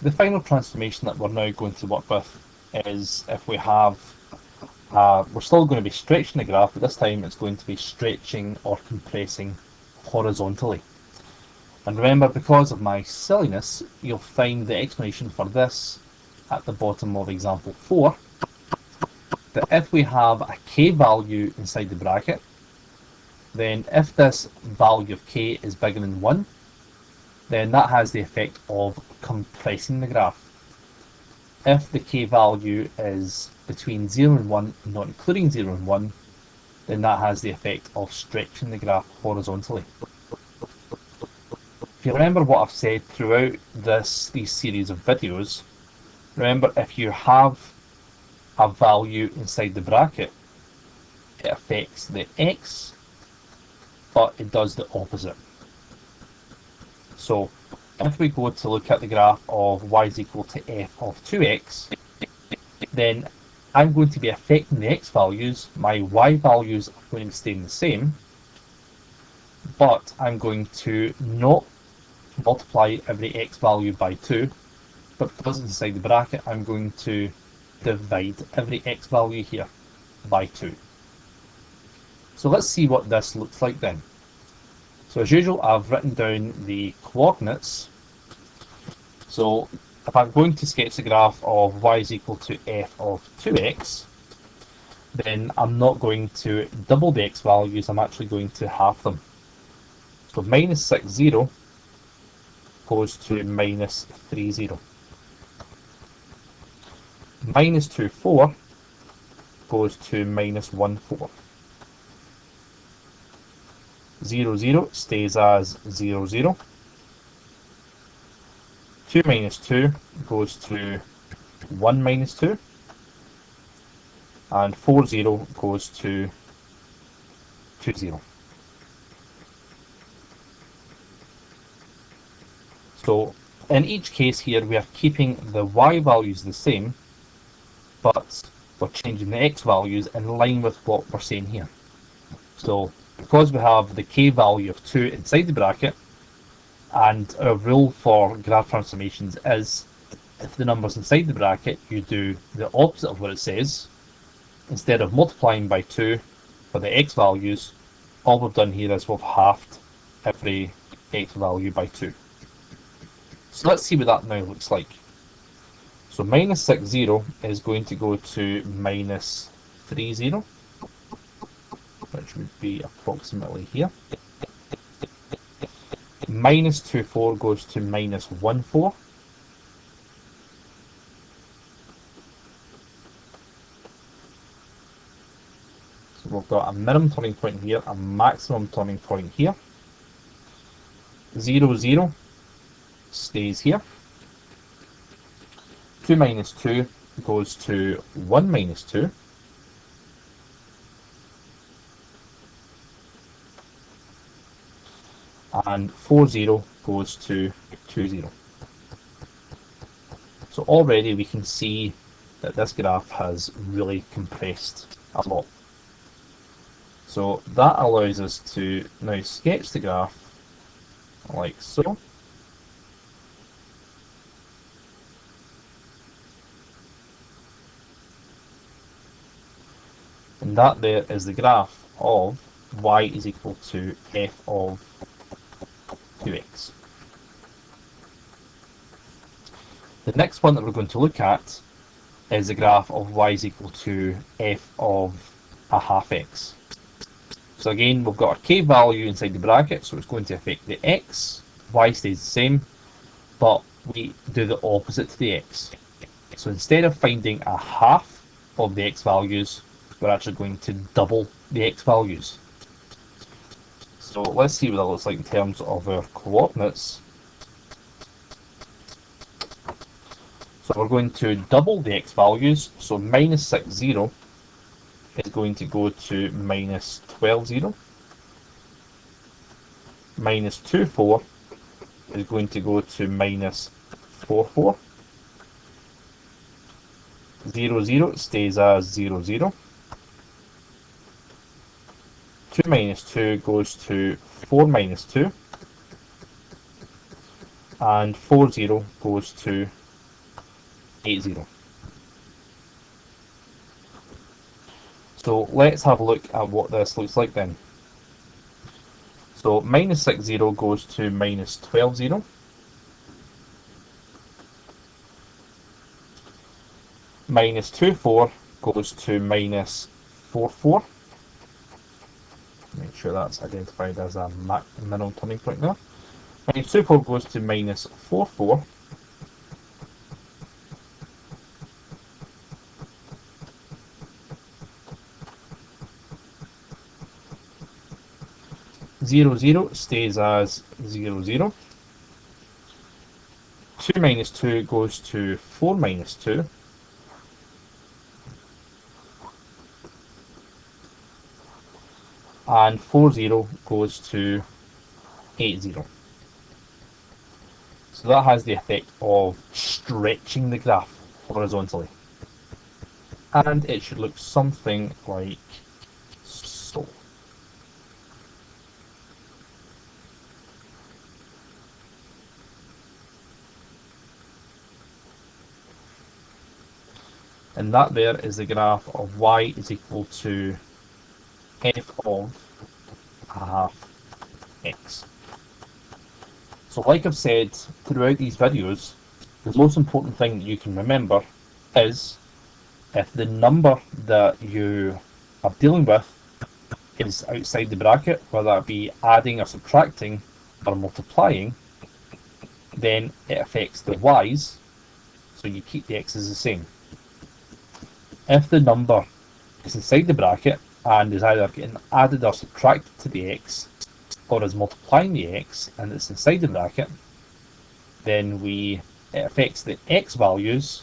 The final transformation that we're now going to work with is if we have, we're still going to be stretching the graph, but this time it's going to be stretching or compressing horizontally. And remember, because of my silliness, you'll find the explanation for this at the bottom of example 4, that if we have a k value inside the bracket, then if this value of k is bigger than 1, then that has the effect of compressing the graph. If the k value is between 0 and 1, not including 0 and 1, then that has the effect of stretching the graph horizontally. If you remember what I've said throughout these series of videos, remember, if you have a value inside the bracket, it affects the x, but it does the opposite. So if we go to look at the graph of y is equal to f of 2x, then I'm going to be affecting the x values. My y values are going to be staying the same, but I'm going to not multiply every x value by 2, but because it's inside the bracket, I'm going to divide every x value here by 2. So let's see what this looks like then. So as usual, I've written down the coordinates. So if I'm going to sketch the graph of y is equal to f of 2x, then I'm not going to double the x values, I'm actually going to half them. So minus 6, 0 goes to minus 3, 0. Minus 2, 4 goes to minus 1, 4. 0, 0 stays as 0, 0. 2 minus 2 goes to 1 minus 2. And 4, 0 goes to 2, 0. So in each case here, we are keeping the y values the same, but we're changing the x values in line with what we're saying here. So because we have the k value of 2 inside the bracket, and our rule for graph transformations is if the number's inside the bracket, you do the opposite of what it says. Instead of multiplying by 2 for the x values, all we've done here is we've halved every x value by 2. So let's see what that now looks like. So minus 6, 0 is going to go to minus 3, 0, which would be approximately here. Minus 2, 4 goes to minus 1, 4. So we've got a minimum turning point here, a maximum turning point here. 0, 0 stays here. 2 minus 2 goes to 1 minus 2. And 4, 0 goes to 2, 0. So already we can see that this graph has really compressed a lot. So that allows us to now sketch the graph like so. And that there is the graph of y is equal to f of 2x. The next one that we're going to look at is the graph of y is equal to f of a half x. So again, we've got our k value inside the bracket, so it's going to affect the x. Y stays the same, but we do the opposite to the x. So instead of finding a half of the x values, we're actually going to double the x values. So let's see what that looks like in terms of our coordinates. So we're going to double the x values, so minus 6, 0 is going to go to minus 12, 0. Minus 2, 4 is going to go to minus 4, 4. 0, 0 stays as 0, 0. 2 minus 2 goes to 4 minus 2. And 4, 0 goes to 80. So let's have a look at what this looks like then. So minus 60 goes to minus 12, minus 24 goes to minus 44. Make sure that's identified as a minimum turning point there. Minus 24 goes to minus 44. Zero, 0 stays as 0, 0. 2 minus 2 goes to 4 minus 2. And 4, 0 goes to 8, 0. So that has the effect of stretching the graph horizontally. And it should look something like so. And that there is the graph of y is equal to f of a half x. So like I've said throughout these videos, the most important thing that you can remember is if the number that you are dealing with is outside the bracket, whether it be adding or subtracting or multiplying, then it affects the y's, so you keep the x's the same. If the number is inside the bracket and is either getting added or subtracted to the x, or is multiplying the x and it's inside the bracket, then it affects the x values.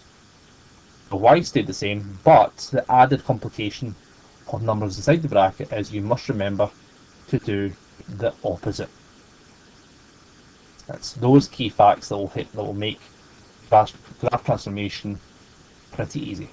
The y stayed the same, but the added complication of numbers inside the bracket is you must remember to do the opposite. It's those key facts that will make graph transformation pretty easy.